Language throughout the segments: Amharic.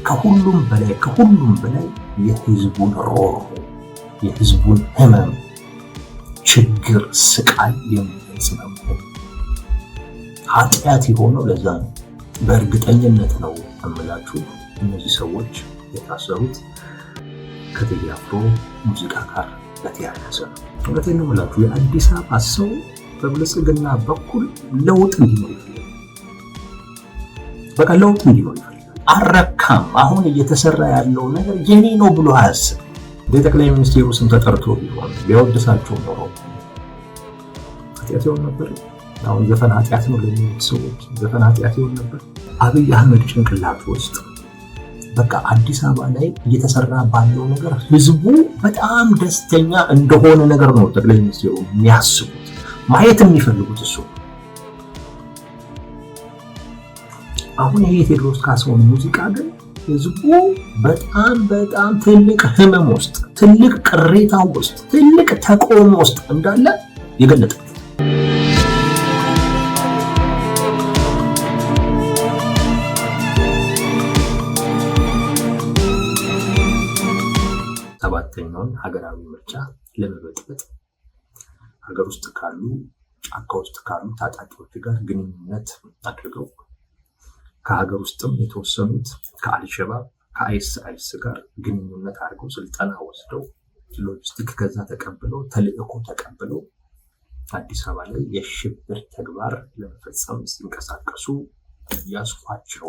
ከሁሉም በላይ የህዝቡን ሮሮ፣ የህዝቡን ህመም፣ ችግር፣ ስቃይ የሚገልጽ ነው። ኃጢአት የሆነው ለዛ ነው። በእርግጠኝነት ነው እምላችሁ እነዚህ ሰዎች የታሰሩት ከቴዲ አፍሮ ሙዚቃ ጋር በተያያዘ ነው። እውነቴን ነው የምላችሁ የአዲስ አበባ ሰው በብልጽግና በኩል ለውጥ እንዲኖር ይፈልጋል። በቃ ለውጥ እንዲኖር ይፈልጋል። አረካም። አሁን እየተሰራ ያለው ነገር የኔ ነው ብሎ አያስብ። የጠቅላይ ሚኒስትሩ ስም ተጠርቶ ቢሆን ቢያወድሳቸው ኖሮ ኃጢአት ይሆን ነበር። አሁን ዘፈን ኃጢአት ነው ለሚሉት ሰዎች ዘፈን ኃጢአት ይሆን ነበር። አብይ አህመድ ጭንቅላት ውስጥ በቃ አዲስ አበባ ላይ እየተሰራ ባለው ነገር ህዝቡ በጣም ደስተኛ እንደሆነ ነገር ነው ጠቅላይ ሚኒስትሩ የሚያስቡት፣ ማየት የሚፈልጉት እሱ። አሁን ይሄ ቴዎድሮስ ካሳሁን ሙዚቃ ግን ህዝቡ በጣም ትልቅ ህመም ውስጥ፣ ትልቅ ቅሬታ ውስጥ፣ ትልቅ ተቃውሞ ውስጥ እንዳለ የገለጠ ሰባተኛውን ሀገራዊ ምርጫ ለመበጥበጥ ሀገር ውስጥ ካሉ ጫካ ውስጥ ካሉ ታጣቂዎች ጋር ግንኙነት አድርገው ከሀገር ውስጥም የተወሰኑት ከአልሸባብ ከአይኤስ ጋር ግንኙነት አድርገው ስልጠና ወስደው ሎጂስቲክ ከዛ ተቀብለው ተልእኮ ተቀብለው አዲስ አበባ ላይ የሽብር ተግባር ለመፈጸም ሲንቀሳቀሱ ያስኳቸው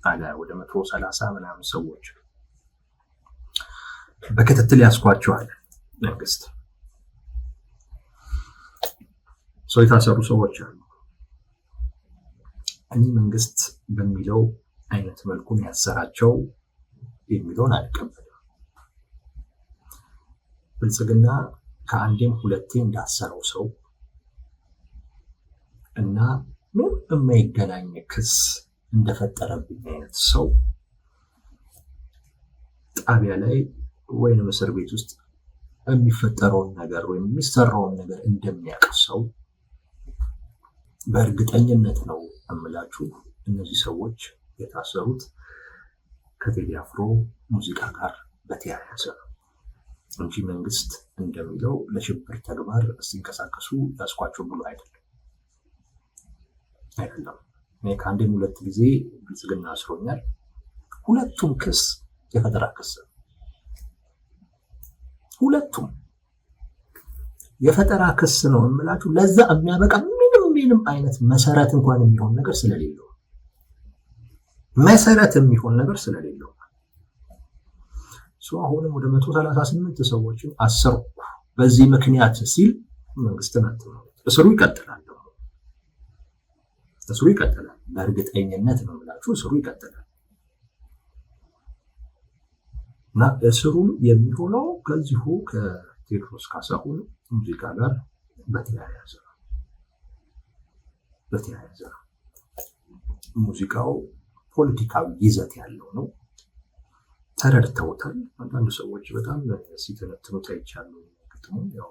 አለ ወደ 130 ምናምን ሰዎች በክትትል ያስኳቸዋል መንግስት። ሰው የታሰሩ ሰዎች አሉ። እኔ መንግስት በሚለው አይነት መልኩ ያሰራቸው የሚለውን አልቀበልም። ብልጽግና ከአንዴም ሁለቴ እንዳሰረው ሰው እና ምን የማይገናኝ ክስ እንደፈጠረብኝ አይነት ሰው ጣቢያ ላይ ወይንም እስር ቤት ውስጥ የሚፈጠረውን ነገር ወይም የሚሰራውን ነገር እንደሚያውቅ ሰው በእርግጠኝነት ነው እምላችሁ እነዚህ ሰዎች የታሰሩት ከቴዲ አፍሮ ሙዚቃ ጋር በተያያዘ ነው እንጂ መንግስት እንደሚለው ለሽብር ተግባር ሲንቀሳቀሱ ያስኳቸው ብሎ አይደለም። እኔ ከአንዴም ሁለት ጊዜ ብልጽግና አስሮኛል። ሁለቱም ክስ የፈጠራ ክስ ነው። ሁለቱም የፈጠራ ክስ ነው እምላችሁ። ለዛ የሚያበቃ ምንም አይነት መሰረት እንኳን የሚሆን ነገር ስለሌለው አሁንም ወደ 138 ሰዎችን አሰርኩ በዚህ ምክንያት ሲል መንግስትን አትመው እስሩ ይቀጥላል። በእርግጠኝነት ነው የምላችሁ እስሩ ይቀጥላል። እና እስሩም የሚሆነው ከዚሁ ከቴዎድሮስ ካሳሁን ሙዚቃ ጋር በተያያዘ ነው። ሙዚቃው ፖለቲካዊ ይዘት ያለው ነው። ተረድተውታል። አንዳንድ ሰዎች በጣም ሲተነትኑት አይቻሉ። ግጥሙ ያው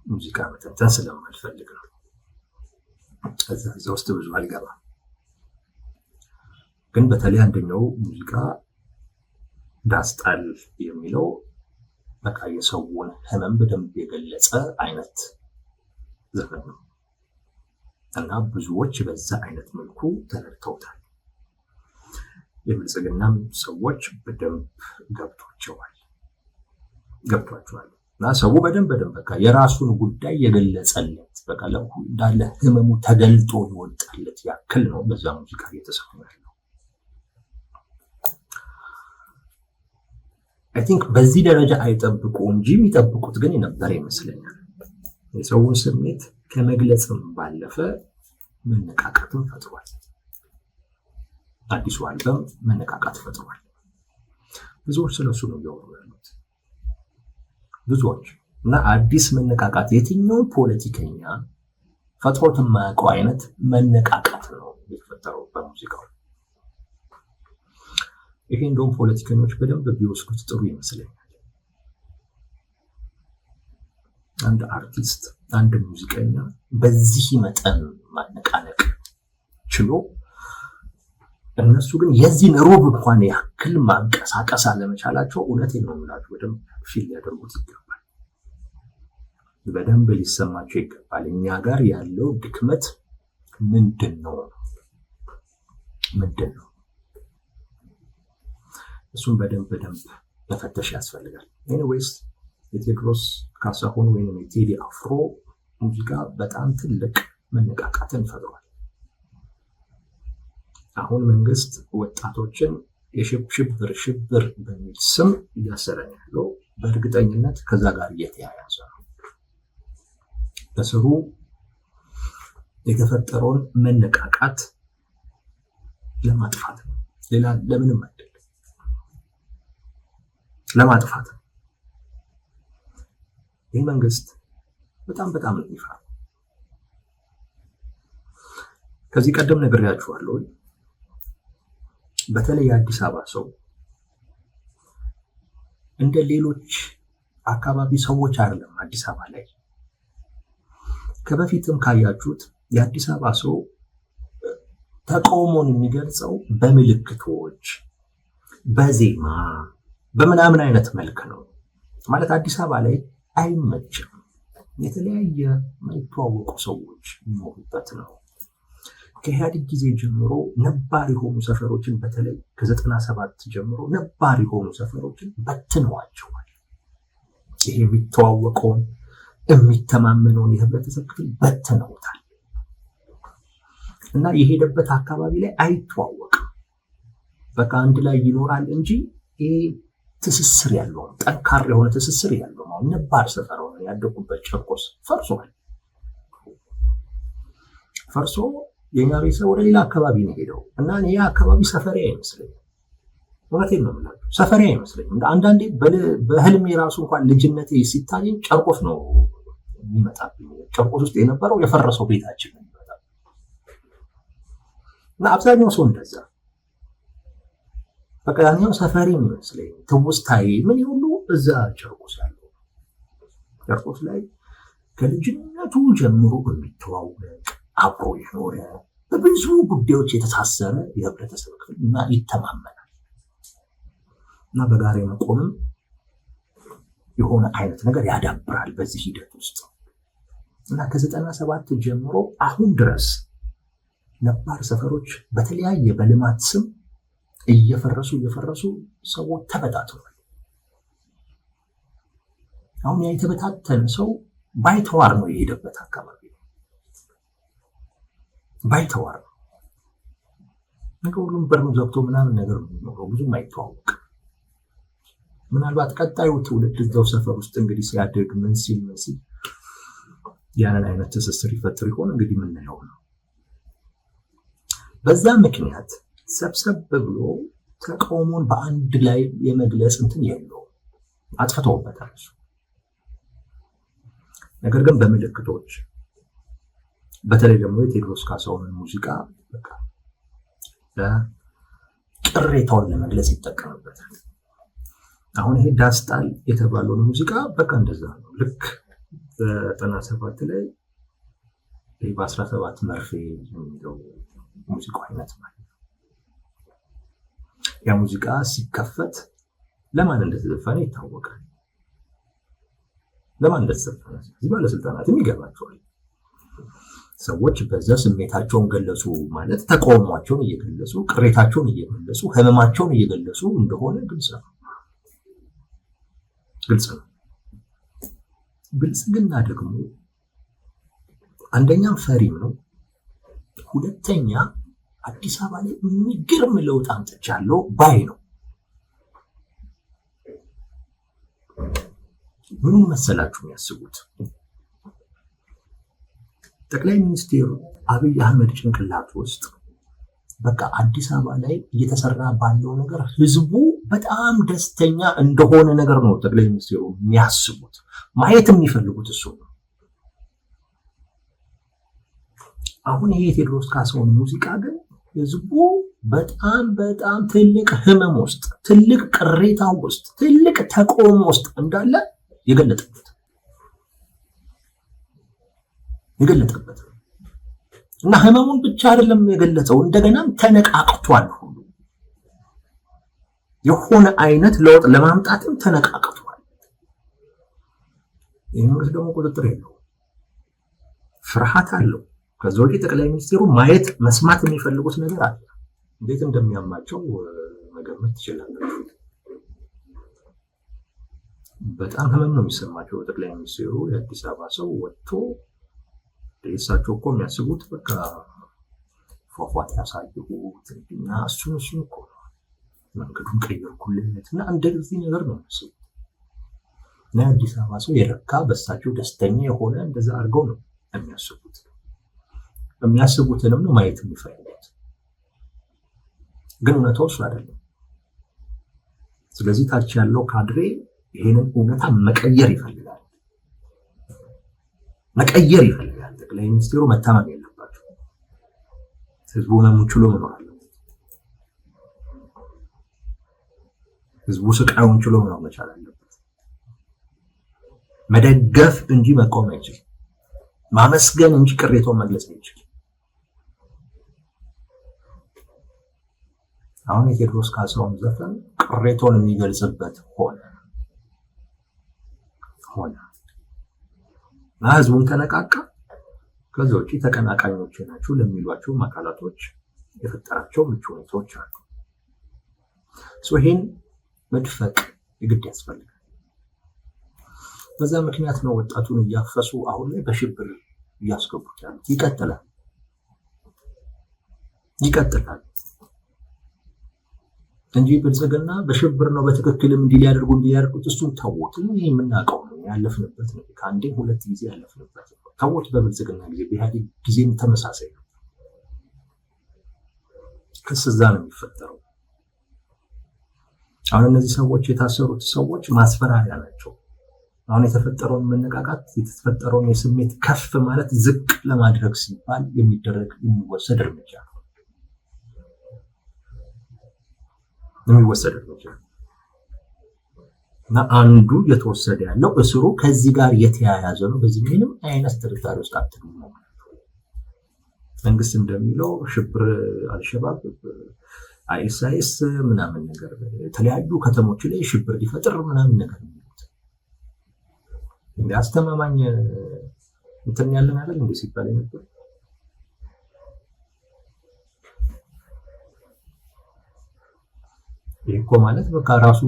ሙዚቃ መተንተን ስለማልፈልግ ነው። እዛ ውስጥ ብዙ አልገባም። ግን በተለይ አንደኛው ሙዚቃ ዳስጣል የሚለው በቃ የሰውን ህመም በደንብ የገለጸ አይነት ዘፈን ነው እና ብዙዎች በዛ አይነት መልኩ ተረድተውታል። የብልጽግናም ሰዎች በደንብ ገብቷቸዋል እና ሰው በደንብ በቃ የራሱን ጉዳይ የገለጸለት በቃ እንዳለ ህመሙ ተገልጦ ይወጣለት ያክል ነው በዛ ሙዚቃ እየተሰማ ያለው። I think በዚህ ደረጃ አይጠብቁ እንጂ የሚጠብቁት ግን የነበረ ይመስለኛል። የሰውን ስሜት ከመግለጽም ባለፈ መነቃቃትን ፈጥሯል። አዲሱ አልበም መነቃቃት ፈጥሯል። ብዙዎች ስለሱ ነው እያወሩ ያሉት ብዙዎች እና አዲስ መነቃቃት የትኛው ፖለቲከኛ ፈጥሮት የማያውቀው አይነት መነቃቃት ነው የተፈጠረው በሙዚቃው። ይሄ እንደውም ፖለቲከኞች በደንብ ቢወስዱት ጥሩ ይመስለኛል። አንድ አርቲስት አንድ ሙዚቀኛ በዚህ መጠን ማነቃነቅ ችሎ እነሱ ግን የዚህን ሩብ እንኳን ያክል ማንቀሳቀስ አለመቻላቸው እውነቴን ነው የምላችሁ በደንብ ፊል ሊያደርጉት ይገባል። በደንብ ሊሰማቸው ይገባል። እኛ ጋር ያለው ድክመት ምንድነው? እሱን በደንብ መፈተሽ ያስፈልጋል። ኤኒዌይስ የቴዎድሮስ ካሳሁን ወይንም የቴዲ አፍሮ ሙዚቃ በጣም ትልቅ መነቃቃትን ፈጥሯል። አሁን መንግስት ወጣቶችን ሽብር በሚል ስም እያሰረ ያለው በእርግጠኝነት ከዛ ጋር እየተያያዘ ነው። በስሩ የተፈጠረውን መነቃቃት ለማጥፋት ነው። ሌላ ለምንም አይደለም፣ ለማጥፋት ነው። ይህ መንግስት በጣም ነው የሚፈራው። ከዚህ ቀደም ነግሬያችኋለሁ። በተለይ የአዲስ አበባ ሰው እንደ ሌሎች አካባቢ ሰዎች አይደለም። አዲስ አበባ ላይ ከበፊትም ካያችሁት የአዲስ አበባ ሰው ተቃውሞን የሚገልጸው በምልክቶች፣ በዜማ፣ በምናምን አይነት መልክ ነው። ማለት አዲስ አበባ ላይ አይመችም። የተለያየ የማይተዋወቁ ሰዎች የሚኖሩበት ነው። ከኢህአዴግ ጊዜ ጀምሮ ነባር የሆኑ ሰፈሮችን በተለይ ከ97 ጀምሮ ነባር የሆኑ ሰፈሮችን በትነዋቸዋል። ይሄ የሚተዋወቀውን የሚተማመነውን የህብረተሰብ ክፍል በትነውታል እና የሄደበት አካባቢ ላይ አይተዋወቅም። በቃ አንድ ላይ ይኖራል እንጂ ይሄ ትስስር ያለው ጠንካራ የሆነ ትስስር ያለው ነው። ነባር ሰፈር ሆነ ያደጉበት ጨርቆስ ፈርሶ የኛ ቤተሰብ ወደ ሌላ አካባቢ ነው ሄደው እና ያ አካባቢ ሰፈሬ አይመስለኝም። እውነቴን ነው የምላችሁ፣ ሰፈሬ አይመስለኝም። አንዳንዴ በህልሜ ራሱ እንኳን ልጅነቴ ሲታየኝ ጨርቆስ ነው የሚመጣብኝ። ጨርቆስ ውስጥ የነበረው የፈረሰው ቤታችን ነው የሚመጣው እና አብዛኛው ሰው እንደዛ በቃ ያኛው ሰፈሬ የሚመስለኝ ትውስታዬ ምን ሁሉ እዛ ጨርቆስ ያለው ጨርቆስ ላይ ከልጅነቱ ጀምሮ የሚተዋወቅ አብሮ የኖረ በብዙ ጉዳዮች የተሳሰረ የህብረተሰብ ክፍል እና ይተማመናል እና በጋራ መቆምም የሆነ አይነት ነገር ያዳብራል በዚህ ሂደት ውስጥ እና ከ97 ጀምሮ አሁን ድረስ ነባር ሰፈሮች በተለያየ በልማት ስም እየፈረሱ ሰዎች ተበታትነዋል። አሁን ያ የተበታተነ ሰው ባይተዋር ነው የሄደበት አካባቢ ባይተዋር ነው። ሁሉም በሩን ዘግቶ ምናምን ነገር ነው ብዙም አይተዋወቅ። ምናልባት ቀጣዩ ትውልድ እዛው ሰፈር ውስጥ እንግዲህ ሲያድግ ምን ሲል ያንን አይነት ትስስር ይፈጥር ይሆን እንግዲህ የምናየው ነው። በዛ ምክንያት ሰብሰብ ብሎ ተቃውሞን በአንድ ላይ የመግለጽ እንትን የለው አጥፍተውበታል። ነገር ግን በምልክቶች በተለይ ደግሞ የቴዎድሮስ ካሳሁን ሙዚቃ በቃ ቅሬታውን ለመግለጽ ይጠቀምበታል። አሁን ይሄ ዳስጣል የተባለውን ሙዚቃ በቃ እንደዛ ነው። ልክ በ97 ላይ በ17 መርፌ የሚለው ሙዚቃ አይነት ማለት ነው። ያ ሙዚቃ ሲከፈት ለማን እንደተዘፈነ ይታወቃል። ለማን እንደተዘፈነ እዚህ ባለስልጣናትም ይገባቸዋል። ሰዎች በዛ ስሜታቸውን ገለጹ ማለት ተቃውሟቸውን እየገለጹ ቅሬታቸውን እየገለጹ ህመማቸውን እየገለጹ እንደሆነ ግልጽ ነው። ብልጽግና ደግሞ አንደኛም ፈሪም ነው፣ ሁለተኛ አዲስ አበባ ላይ የሚገርም ለውጥ አምጥቻለሁ ባይ ነው። ምን መሰላችሁ የሚያስቡት? ጠቅላይ ሚኒስትሩ አብይ አህመድ ጭንቅላት ውስጥ በቃ አዲስ አበባ ላይ እየተሰራ ባለው ነገር ህዝቡ በጣም ደስተኛ እንደሆነ ነገር ነው ጠቅላይ ሚኒስትሩ የሚያስቡት፣ ማየት የሚፈልጉት እሱ ነው። አሁን ይሄ የቴዎድሮስ ካሳሁን ሙዚቃ ግን ህዝቡ በጣም ትልቅ ህመም ውስጥ፣ ትልቅ ቅሬታ ውስጥ፣ ትልቅ ተቃውሞ ውስጥ እንዳለ የገለጠበት እና ህመሙን ብቻ አይደለም የገለጸው፣ እንደገናም ተነቃቅቷል ሁሉ የሆነ አይነት ለውጥ ለማምጣትም ተነቃቅቷል። ይህንስ ደግሞ ቁጥጥር የለው፣ ፍርሃት አለው። ከዛ ወዲህ ጠቅላይ ሚኒስትሩ ማየት መስማት የሚፈልጉት ነገር አለ። እንዴት እንደሚያማቸው መገመት ትችላላችሁ። በጣም ህመም ነው የሚሰማቸው ጠቅላይ ሚኒስትሩ። የአዲስ አበባ ሰው ወጥቶ እሳቸው እኮ የሚያስቡት በቃ ፏፏቴ ያሳየሁት እና እሱን እኮ መንገዱን ቀየርኩለት እና እንደዚህ ነገር ነው የሚያስቡት። እና የአዲስ አበባ ሰው የረካ በሳቸው ደስተኛ የሆነ እንደዛ አድርገው ነው የሚያስቡት። የሚያስቡትንም ነው ማየት የሚፈልጉት። ግን እውነታው እሱ አይደለም። ስለዚህ ታች ያለው ካድሬ ይሄንን እውነታ መቀየር ይፈልጋል። ጠቅላይ ሚኒስትሩ መታመን የለባቸው። ህዝቡ ህመሙን ችሎ መኖር አለበት። ህዝቡ ስቃዩን ችሎ መኖር መቻል አለበት። መደገፍ እንጂ መቆም አይችልም። ማመስገን እንጂ ቅሬታውን መግለጽ አይችልም። አሁን የቴዎድሮስ ካሳሁን ዘፈን ቅሬታውን የሚገልጽበት ሆነ እና ህዝቡን ተነቃቃ። ከዛ ውጪ ተቀናቃኞች ናቸው ለሚሏቸው አካላቶች የፈጠራቸው ምቹ ሁኔታዎች አሉ። ይሄን መድፈቅ የግድ ያስፈልጋል። በዛ ምክንያት ነው ወጣቱን እያፈሱ አሁን ላይ በሽብር እያስገቡት ያሉት። ይቀጥላል እንጂ ብልጽግና በሽብር ነው በትክክልም እንዲያደርጉት እሱን ተውት። ይሄ የምናውቀው ነው፣ ያለፍንበት ነው። ከአንዴ ሁለት ጊዜ ያለፍንበት ነው። ተውት። በብልጽግና ጊዜ በኢህአዴግ ጊዜም ተመሳሳይ ነው። ክስ እዛ ነው የሚፈጠረው። አሁን እነዚህ ሰዎች የታሰሩት ሰዎች ማስፈራሪያ ናቸው። አሁን የተፈጠረውን መነቃቃት የተፈጠረውን የስሜት ከፍ ማለት ዝቅ ለማድረግ ሲባል የሚወሰድ እርምጃ ነው። እና አንዱ እየተወሰደ ያለው እስሩ ከዚህ ጋር የተያያዘ ነው። በዚህ ምንም አይነት ጥርጣሬ ውስጥ አትግቡ ነው። መንግስት እንደሚለው ሽብር አልሸባብ አይኤስአይኤስ ምናምን ነገር የተለያዩ ከተሞች ላይ ሽብር ሊፈጥር ምናምን ነገር የሚሉት አስተማማኝ እንትን ያለን አይደል እንደ ሲባል ነበር። ይሄ ማለት በቃ ራሱ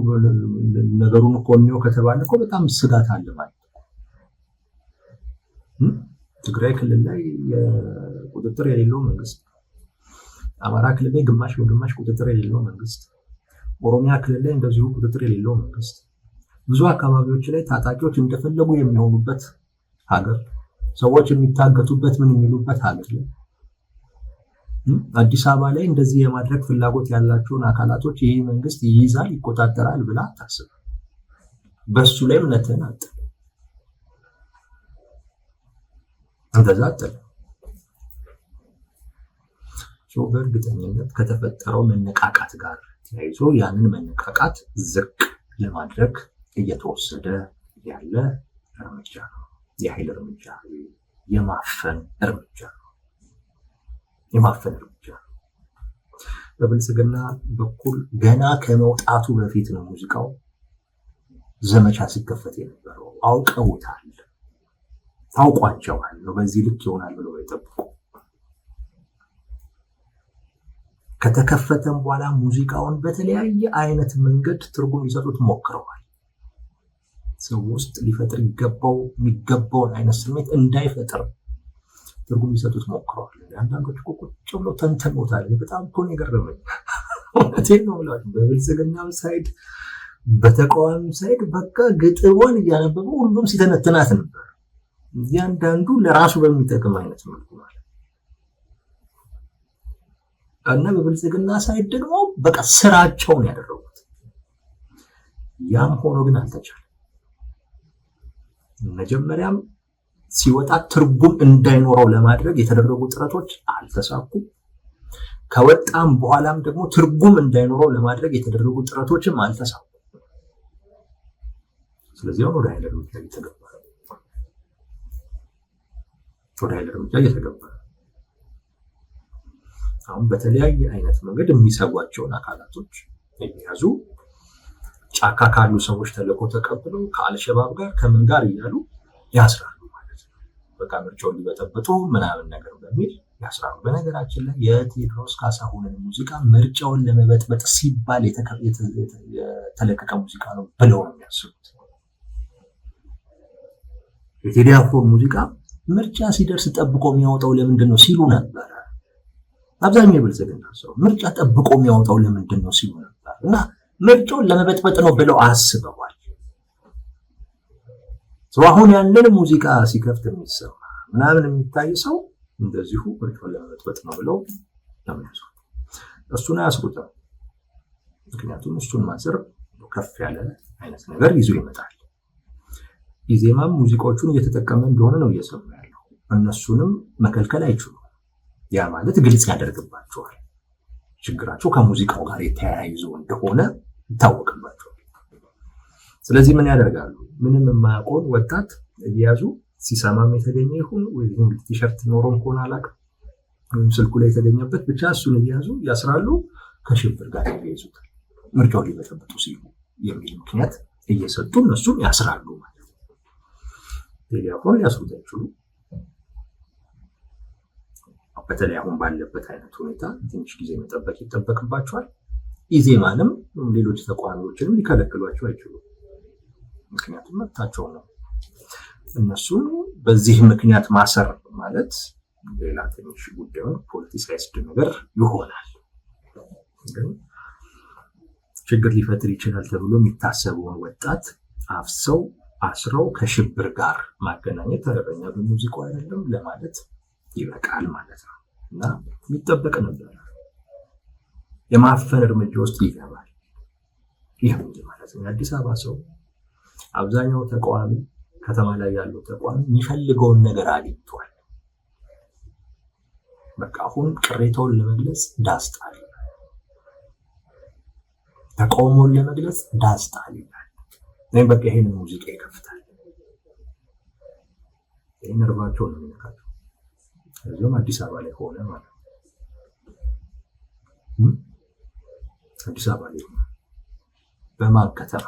ነገሩን እኮ ነው ከተባለ እኮ በጣም ስጋት አለ ማለት ነው። ትግራይ ክልል ላይ ቁጥጥር የሌለው መንግስት፣ አማራ ክልል ላይ ግማሽ በግማሽ ቁጥጥር የሌለው መንግስት፣ ኦሮሚያ ክልል ላይ እንደዚሁ ቁጥጥር የሌለው መንግስት፣ ብዙ አካባቢዎች ላይ ታጣቂዎች እንደፈለጉ የሚሆኑበት ሀገር፣ ሰዎች የሚታገቱበት ምን የሚሉበት ሀገር ላይ አዲስ አበባ ላይ እንደዚህ የማድረግ ፍላጎት ያላቸውን አካላቶች ይሄ መንግስት ይይዛል ይቆጣጠራል ብላ አታስብ። በሱ ላይ እምነትን አጥል እንደዛ አጥል። በእርግጠኝነት ከተፈጠረው መነቃቃት ጋር ተያይዞ ያንን መነቃቃት ዝቅ ለማድረግ እየተወሰደ ያለ እርምጃ ነው። የኃይል እርምጃ፣ የማፈን እርምጃ ነው። በብልጽግና በኩል ገና ከመውጣቱ በፊት ነው ሙዚቃው ዘመቻ ሲከፈት የነበረው። አውቀውታል፣ ታውቋቸዋል ነው። በዚህ ልክ ይሆናል ብለው አይጠብቁ። ከተከፈተም በኋላ ሙዚቃውን በተለያየ አይነት መንገድ ትርጉም ሊሰጡት ሞክረዋል። ሰው ውስጥ ሊፈጥር የሚገባውን አይነት ስሜት እንዳይፈጥር ትርጉም ሊሰጡት ሞክረዋል። አንዳንዶች እኮ ቁጭ ብለው ተንተኖታል። በጣም እኮ ነው የገረመኝ። እውነቴን ነው የምላችሁ። በብልጽግናም ሳይድ በተቃዋሚ ሳይድ በቃ ግጥሟን እያነበቡ ሁሉም ሲተነትናት ነበር። እያንዳንዱ ለራሱ በሚጠቅም አይነት መልኩ ማለት እና በብልጽግና ሳይድ ደግሞ በቃ ስራቸውን ያደረጉት። ያም ሆኖ ግን አልተቻለም። መጀመሪያም ሲወጣ ትርጉም እንዳይኖረው ለማድረግ የተደረጉ ጥረቶች አልተሳኩም። ከወጣም በኋላም ደግሞ ትርጉም እንዳይኖረው ለማድረግ የተደረጉ ጥረቶችም አልተሳኩም። ስለዚህ ወደ ኃይል እርምጃ እየተገባ አሁን በተለያየ አይነት መንገድ የሚሰጓቸውን አካላቶች የሚያዙ ጫካ ካሉ ሰዎች ተልዕኮ ተቀብለው ከአልሸባብ ጋር ከምን ጋር እያሉ ያስራሉ ማለት ነው። በቃ ምርጫውን ሊበጠብጡ ምናምን ነገር በሚል ያስራሉ። በነገራችን ላይ የቴዎድሮስ ካሳሁንን ሙዚቃ ምርጫውን ለመበጥበጥ ሲባል የተለቀቀ ሙዚቃ ነው ብለው ነው የሚያስቡት። የቴዲ አፍሮ ሙዚቃ ምርጫ ሲደርስ ጠብቆ የሚያወጣው ለምንድን ነው ሲሉ ነበር። አብዛኛው የብልጽግና ሰው ምርጫ ጠብቆ የሚያወጣው ለምንድን ነው ሲሉ ነበር እና ምርጫውን ለመበጥበጥ ነው ብለው አስበዋል። አሁን ያንን ሙዚቃ ሲከፍት የሚሰማ ምናምን የሚታይ ሰው እንደዚሁ ምርጫውን ለመበጥበጥ ነው ብለው ለምንያዙ እሱን አያስሩትም። ምክንያቱም እሱን ማሰር ከፍ ያለ አይነት ነገር ይዞ ይመጣል። ኢዜማም ሙዚቃዎቹን እየተጠቀመ እንደሆነ ነው እየሰማ ያለው። እነሱንም መከልከል አይችሉም። ያ ማለት ግልጽ ያደርግባቸዋል። ችግራቸው ከሙዚቃው ጋር የተያያዙ እንደሆነ ይታወቅባቸዋል። ስለዚህ ምን ያደርጋሉ? ምንም የማያውቀውን ወጣት እየያዙ ሲሰማም የተገኘ ይሁን ወይ እንግዲህ ቲሸርት ኖሮም ከሆነ አላውቅም ወይም ስልኩ ላይ የተገኘበት ብቻ እሱን እየያዙ ያስራሉ። ከሽብር ጋር ያያይዙታል። ምርጫውን ሊበጠብጡ ሲሉ የሚል ምክንያት እየሰጡ እነሱም ያስራሉ ማለት ነው። ቴዲ አፍሮን ሊያስሩት አይችሉም። በተለይ አሁን ባለበት አይነት ሁኔታ ትንሽ ጊዜ መጠበቅ ይጠበቅባቸዋል። ኢዜማንም ሌሎች ተቋሚዎችንም ሊከለክሏቸው አይችሉም። ምክንያቱም መብታቸው ነው። እነሱን በዚህ ምክንያት ማሰር ማለት ሌላ ትንሽ ጉዳዩን ፖለቲሳይዝድ ነገር ይሆናል። ግን ችግር ሊፈጥር ይችላል ተብሎ የሚታሰበውን ወጣት አፍሰው አስረው ከሽብር ጋር ማገናኘት ተረበኛ በሙዚቃው አይደለም ለማለት ይበቃል ማለት ነው እና የሚጠበቅ ነበር። የማፈን እርምጃ ውስጥ ይገባል። ይህ ማለት ነው የአዲስ አበባ ሰው አብዛኛው ተቃዋሚ ከተማ ላይ ያለው ተቃዋሚ የሚፈልገውን ነገር አግኝቷል። በቃ አሁን ቅሬታውን ለመግለጽ ዳስጣል፣ ተቃውሞውን ለመግለጽ ዳስጣል ይላል። እኔም በቃ ይሄንን ሙዚቃ ይከፍታል። ይሄን እርባቸው ነው የሚነካቸው። እዚሁም አዲስ አበባ ላይ ሆነ ማለት ነው። አዲስ አበባ ላይ ሆነ በማን ከተማ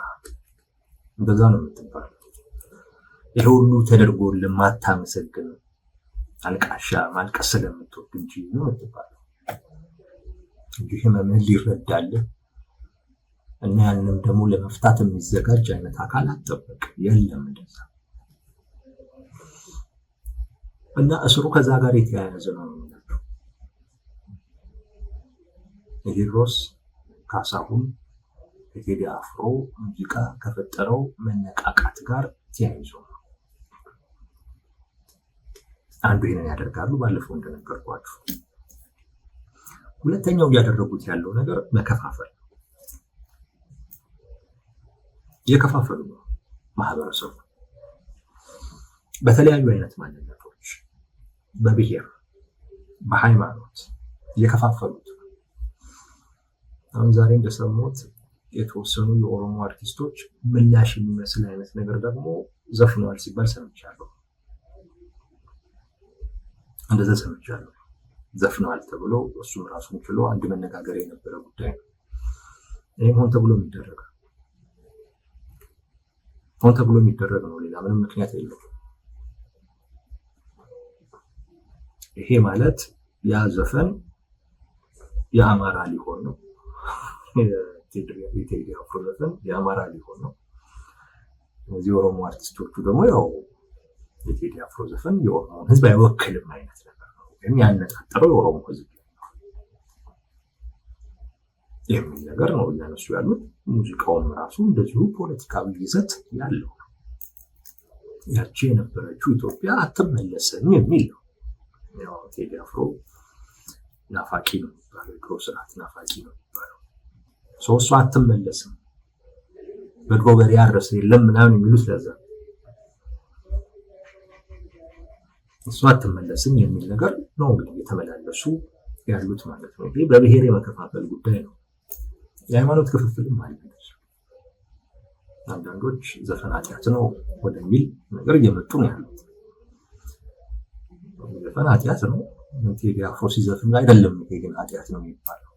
እንደዛ ነው የምትባለው። ይሄ ሁሉ ተደርጎ ለማታመሰግን አልቃሻ ማልቀስ ስለምትወድ እንጂ ነው የምትባለው እንጂ ህመምን ሊረዳልህ እና ያንንም ደግሞ ለመፍታት የሚዘጋጅ አይነት አካል አጠበቅ የለም እንደዛ። እና እስሩ ከዛ ጋር የተያያዘ ነው የሚለው ቴዎድሮስ ካሳሁን የቴዲ አፍሮ ሙዚቃ ከፈጠረው መነቃቃት ጋር ተያይዞ ነው። አንዱ ይሄንን ያደርጋሉ ባለፈው እንደነገርኳችሁ። ሁለተኛው እያደረጉት ያለው ነገር መከፋፈል የከፋፈሉ ነው። ማህበረሰቡ በተለያዩ አይነት ማንነቶች በብሔር በሃይማኖት የከፋፈሉት። አሁን ዛሬ እንደሰሙት የተወሰኑ የኦሮሞ አርቲስቶች ምላሽ የሚመስል አይነት ነገር ደግሞ ዘፍነዋል ሲባል ሰምቻለሁ። እንደዛ ሰምቻለሁ። ዘፍነዋል ተብሎ እሱም ራሱን ችሎ አንድ መነጋገር የነበረ ጉዳይ ነው። ይሄም ሆን ተብሎ የሚደረግ ነው። ሌላ ምንም ምክንያት የለውም። ይሄ ማለት ያ ዘፈን የአማራ ሊሆን ነው። የቴዲ አፍሮ ዘፈን የአማራ ሊሆን ነው። እነዚህ የኦሮሞ አርቲስቶቹ ደግሞ ያው የቴዲ አፍሮ ዘፈን የኦሮሞን ሕዝብ አይወክልም አይነት ነገር ነው። ግን ያነጣጠረው የኦሮሞ ሕዝብ የሚል ነገር ነው እያነሱ ያሉት። ሙዚቃውም ራሱ እንደዚሁ ፖለቲካዊ ይዘት ያለው ነው። ያቺ የነበረችው ኢትዮጵያ አትመለስም የሚል ነው። ያው ቴዲ አፍሮ ናፋቂ ነው የሚባለው፣ የድሮ ስርዓት ናፋቂ ነው የሚባለው። እሷ አትመለስም በድሮ በሬ ያረሰ የለም ምናምን የሚሉት ለዛ እሷ አትመለስም የሚል ነገር ነው እንግዲህ የተመላለሱ ያሉት ማለት ነው። ይሄ በብሔር የመከፋፈል ጉዳይ ነው። የሃይማኖት ክፍፍልም አለ። አንዳንዶች ዘፈን ኃጢአት ነው ወደሚል ነገር እየመጡ ነው ያሉት። ዘፈን ኃጢአት ነው ቴዲ አፍሮ ሲዘፍን አይደለም ይሄ ግን ኃጢአት ነው የሚባለው።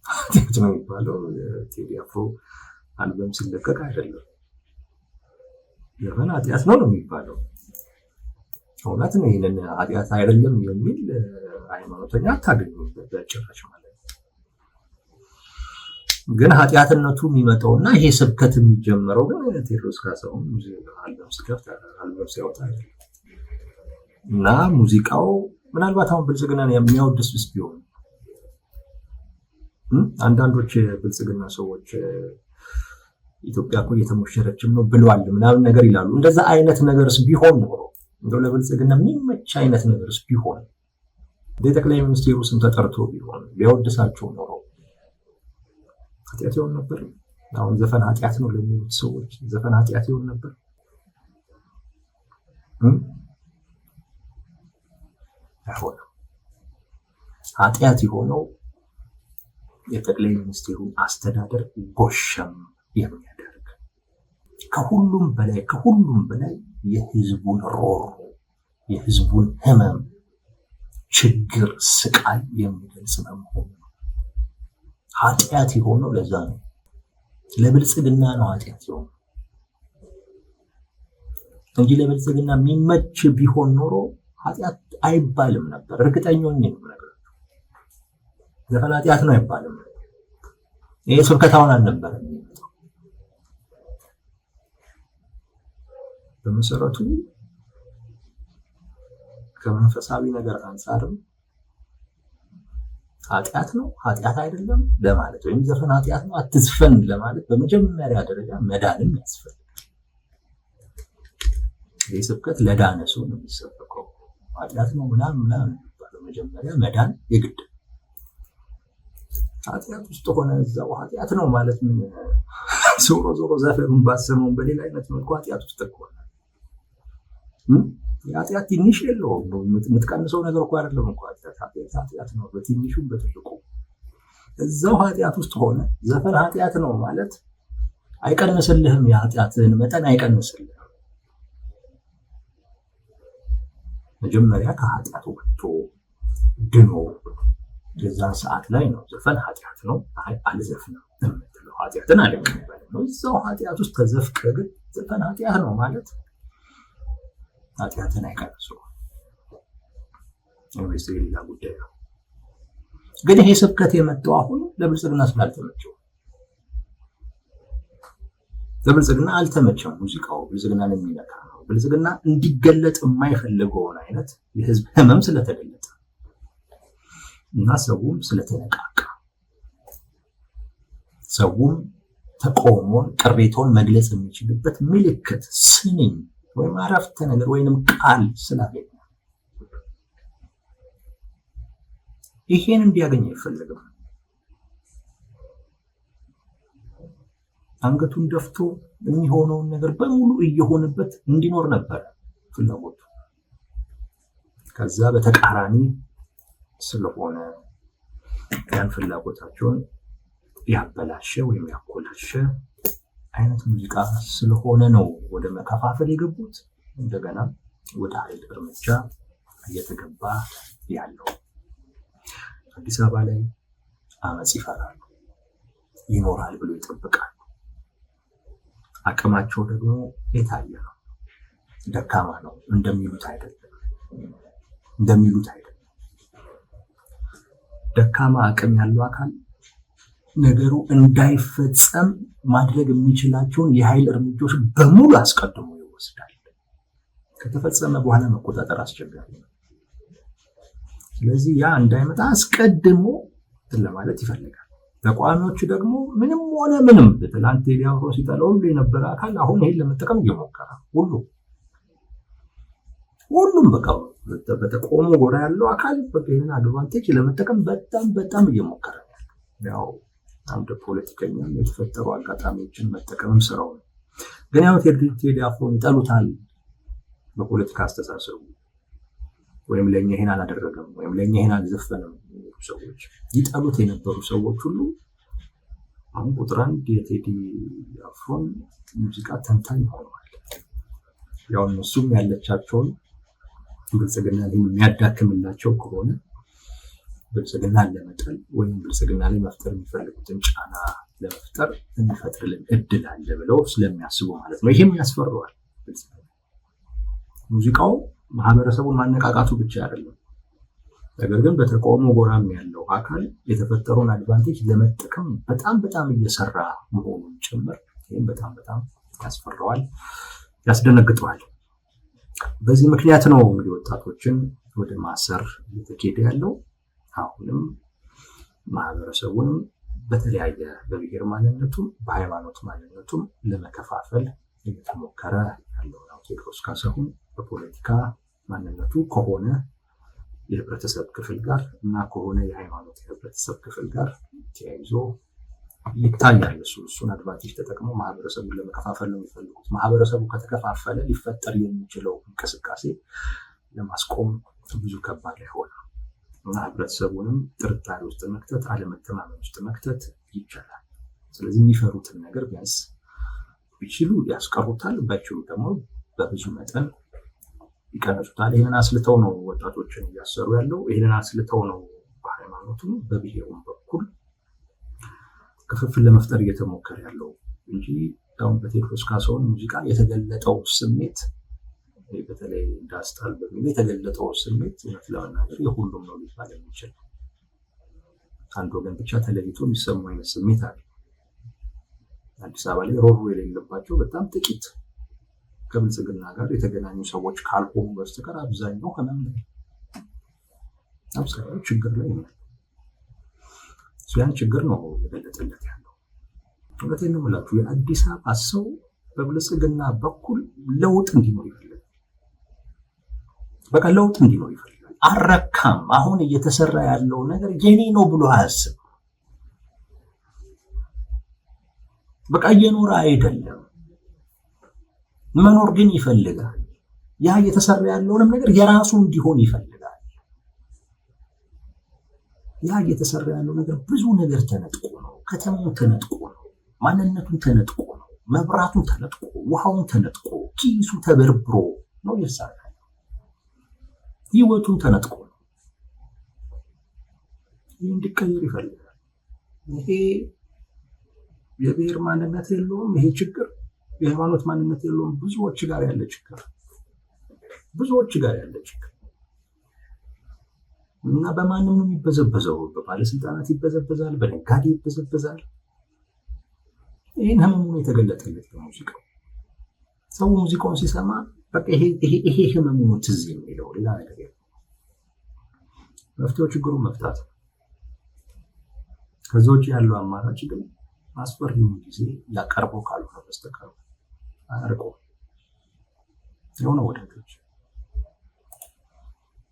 ኃጢአት ነው የሚባለው ቴዲ አፍሮ አልበም ሲለቀቅ አይደለም። ዘፈን ኃጢአት ነው የሚባለው። እውነት ነው። ይሄንን ኃጢአት አይደለም የሚል ሃይማኖተኛ አታገኙም በጭራሽ ማለት ነው። ግን ኃጢአትነቱ የሚመጣውና ይሄ ስብከት የሚጀምረው ግን ቴዎድሮስ ካሳሁን አልበም ሲያወጣ አይደለም። እና ሙዚቃው ምናልባት አሁን ብልጽግናን የሚያወድስ ቢሆን አንዳንዶች ብልጽግና ሰዎች ኢትዮጵያ እኮ እየተሞሸረችም ነው ብለዋል ምናምን ነገር ይላሉ። እንደዛ አይነት ነገርስ ቢሆን ኖሮ እንደው ለብልጽግና የሚመች አይነት ነገርስ ቢሆን ጠቅላይ ሚኒስትሩ ስም ተጠርቶ ቢሆን ቢያወድሳቸው ኖሮ ኃጢአት ይሆን ነበር? አሁን ዘፈን ኃጢአት ነው ለሚሉት ሰዎች ዘፈን ኃጢአት ይሆን ነበር? አይሆንም። ኃጢአት የሆነው የጠቅላይ ሚኒስትሩ አስተዳደር ጎሸም የሚያደርግ ከሁሉም በላይ የህዝቡን ሮሮ የህዝቡን ህመም፣ ችግር፣ ስቃይ የሚገልጽ በመሆኑ ኃጢአት የሆነው ለዛ ነው። ለብልጽግና ነው ኃጢአት የሆነው እንጂ ለብልጽግና የሚመች ቢሆን ኖሮ ኃጢአት አይባልም ነበር። እርግጠኛ ነኝ ነው ነገር ዘፈን ኃጢአት ነው አይባልም። ይሄ ስብከታውን አልነበረም። በመሰረቱ ከመንፈሳዊ ነገር አንፃርም ኃጢአት ነው ኃጢአት አይደለም ለማለት ወይም ዘፈን ኃጢአት ነው አትዝፈን ለማለት በመጀመሪያ ደረጃ መዳንም ያስፈልጋል። ይህ ስብከት ለዳነ ሰው ነው የሚሰበከው። ኃጢአት ነው ምናምን በመጀመሪያ መዳን የግድ ኃጢአት ውስጥ ሆነ እዛው ኃጢአት ነው ማለት ምን ዞሮ ዘፈኑን ባሰመውን በሌላ አይነት መልኩ ኃጢአት ውስጥ ተቆና ኃጢአት ትንሽ የለውም። የምትቀንሰው ነገር እኮ አይደለም እኮ ኃጢአት ነው በትንሹም በትልቁ እዛው ኃጢአት ውስጥ ሆነ ዘፈን ኃጢአት ነው ማለት አይቀንስልህም። የኃጢአትን መጠን አይቀንስልህም። መጀመሪያ ከኃጢአቱ ወጥቶ ድኖ የዛን ሰዓት ላይ ነው ዘፈን ኃጢአት ነው አልዘፍንም የምትለው ኃጢአትን አለመቀበል ነው። እዛው ኃጢአት ውስጥ ተዘፍቀህ ግን ዘፈን ኃጢአት ነው ማለት ኃጢአትን አይቀንሰውም። ወይስ ሌላ ጉዳይ ነው? ግን ይሄ ስብከት የመጣው አሁን ለብልጽግና ስላልተመቸው ለብልጽግና አልተመቸም። ሙዚቃው ብልጽግናን የሚነካ ነው። ብልጽግና እንዲገለጥ የማይፈልገውን አይነት የህዝብ ህመም ስለተገለጠ እና ሰውም ስለተነቃቃ ሰውም ተቃውሞን ቅሬታውን መግለጽ የሚችልበት ምልክት ስንኝ ወይም አረፍተ ነገር ወይንም ቃል ስላገኘ ይሄን እንዲያገኝ አይፈልግም። አንገቱን ደፍቶ የሚሆነውን ነገር በሙሉ እየሆነበት እንዲኖር ነበር ፍላጎቱ። ከዛ በተቃራኒ ስለሆነ ያን ፍላጎታቸውን ያበላሸ ወይም ያኮላሸ አይነት ሙዚቃ ስለሆነ ነው ወደ መከፋፈል የገቡት። እንደገና ወደ ኃይል እርምጃ እየተገባ ያለው። አዲስ አበባ ላይ አመጽ ይፈራሉ፣ ይኖራል ብሎ ይጠብቃሉ። አቅማቸው ደግሞ የታየ ነው፣ ደካማ ነው። እንደሚሉት አይደለም። ደካማ አቅም ያለው አካል ነገሩ እንዳይፈጸም ማድረግ የሚችላቸውን የኃይል እርምጃዎች በሙሉ አስቀድሞ ይወስዳል። ከተፈጸመ በኋላ መቆጣጠር አስቸጋሪ ነው። ስለዚህ ያ እንዳይመጣ አስቀድሞ ለማለት ይፈልጋል። ተቋሚዎች ደግሞ ምንም ሆነ ምንም ትላንት ሊያወሩ ሲጠላው ሁሉ የነበረ አካል አሁን ይሄን ለመጠቀም እየሞከረ ሁሉም በቃ በተቆሙ ጎራ ያለው አካል በቀይና አድቫንቴጅ ለመጠቀም በጣም እየሞከረ ነው። ያው አንድ ፖለቲከኛ የተፈጠሩ አጋጣሚዎችን መጠቀምም ስራው ነው። ግን ያው ቴዲ አፍሮን ይጠሉታል በፖለቲካ አስተሳሰቡ ወይም ለኛ ይሄን አላደረገም ወይም ለኛ ይሄን አልዘፈነም ሰዎች ይጠሉት የነበሩ ሰዎች ሁሉ አሁን ቁጥር አንድ የቴዲ አፍሮን ሙዚቃ ተንታኝ ሆነዋል። ያው እነሱም ያለቻቸውን ብልጽግና የሚያዳክምላቸው ከሆነ ብልጽግናን ለመጠል ወይም ብልጽግና ላይ መፍጠር የሚፈልጉትን ጫና ለመፍጠር የሚፈጥርልን እድል አለ ብለው ስለሚያስቡ ማለት ነው። ይሄም ያስፈራዋል። ሙዚቃው ማህበረሰቡን ማነቃቃቱ ብቻ አይደለም፣ ነገር ግን በተቃውሞ ጎራም ያለው አካል የተፈጠረውን አድቫንቴጅ ለመጠቀም በጣም እየሰራ መሆኑን ጭምር ይህም በጣም ያስፈራዋል፣ ያስደነግጠዋል። በዚህ ምክንያት ነው እንግዲህ ወጣቶችን ወደ ማሰር እየተካሄደ ያለው። አሁንም ማህበረሰቡንም በተለያየ በብሔር ማንነቱም በሃይማኖት ማንነቱም ለመከፋፈል እየተሞከረ ያለው ነው። ቴዎድሮስ ካሳሁን በፖለቲካ ማንነቱ ከሆነ የህብረተሰብ ክፍል ጋር እና ከሆነ የሃይማኖት የህብረተሰብ ክፍል ጋር ተያይዞ ይታያል። እሱን አድቫንቴጅ ተጠቅመው ማህበረሰቡን ለመከፋፈል ነው የሚፈልጉት። ማህበረሰቡ ከተከፋፈለ ሊፈጠር የሚችለው እንቅስቃሴ ለማስቆም ብዙ ከባድ አይሆንም እና ህብረተሰቡንም ጥርጣሬ ውስጥ መክተት፣ አለመተማመን ውስጥ መክተት ይቻላል። ስለዚህ የሚፈሩትን ነገር ቢያንስ ቢችሉ ያስቀሩታል፣ ባይችሉ ደግሞ በብዙ መጠን ይቀንሱታል። ይህንን አስልተው ነው ወጣቶችን እያሰሩ ያለው። ይህንን አስልተው ነው በሃይማኖቱም በብሔሩም በኩል ክፍፍል ለመፍጠር እየተሞከረ ያለው እንጂ አሁን በቴዎድሮስ ካሳሁን ሙዚቃ የተገለጠው ስሜት በተለይ ዳስታል በሚል የተገለጠው ስሜት እውነት ለመናገር የሁሉም ነው ሊባል የሚችል አንድ ወገን ብቻ ተለይቶ የሚሰሙ አይነት ስሜት አለ። አዲስ አበባ ላይ ሮሮ የሌለባቸው በጣም ጥቂት ከብልጽግና ጋር የተገናኙ ሰዎች ካልሆኑ በስተቀር አብዛኛው ህመም ላይ አብዛኛው ችግር ላይ ነው። ያን ችግር ነው የገለጠለት ያለው። እውነቴን ነው የምላችሁ፣ የአዲስ አበባ ሰው በብልጽግና በኩል ለውጥ እንዲኖር ይፈልጋል። በቃ ለውጥ እንዲኖር ይፈልጋል። አረካም። አሁን እየተሰራ ያለው ነገር የኔ ነው ብሎ አያስብ። በቃ እየኖረ አይደለም፣ መኖር ግን ይፈልጋል። ያ እየተሰራ ያለውንም ነገር የራሱ እንዲሆን ይፈልጋል። ያ እየተሰራ ያለው ነገር ብዙ ነገር ተነጥቆ ነው። ከተማው ተነጥቆ ነው። ማንነቱን ተነጥቆ ነው። መብራቱን ተነጥቆ፣ ውሃውን ተነጥቆ፣ ኪሱ ተበርብሮ ነው እየተሰራ ያለው። ህይወቱን ተነጥቆ ነው። ይህ እንዲቀየር ይፈልጋል። ይሄ የብሔር ማንነት የለውም። ይሄ ችግር የሃይማኖት ማንነት የለውም። ብዙዎች ጋር ያለ ችግር እና በማንም ነው የሚበዘበዘው። በባለስልጣናት ይበዘበዛል፣ በነጋዴ ይበዘበዛል። ይህን ህመሙ የተገለጠለት በሙዚቃው። ሰው ሙዚቃውን ሲሰማ በቃ ይሄ ህመሙ ነው ትዝ የሚለው፣ ሌላ ነገር የለም። መፍትሄው ችግሩን መፍታት ነው። ከዛ ውጭ ያለው አማራጭ ግን አስፈሪውን ጊዜ ያቀርበው ካልሆነ በስተቀር አያርቀውም። የሆነ ወደ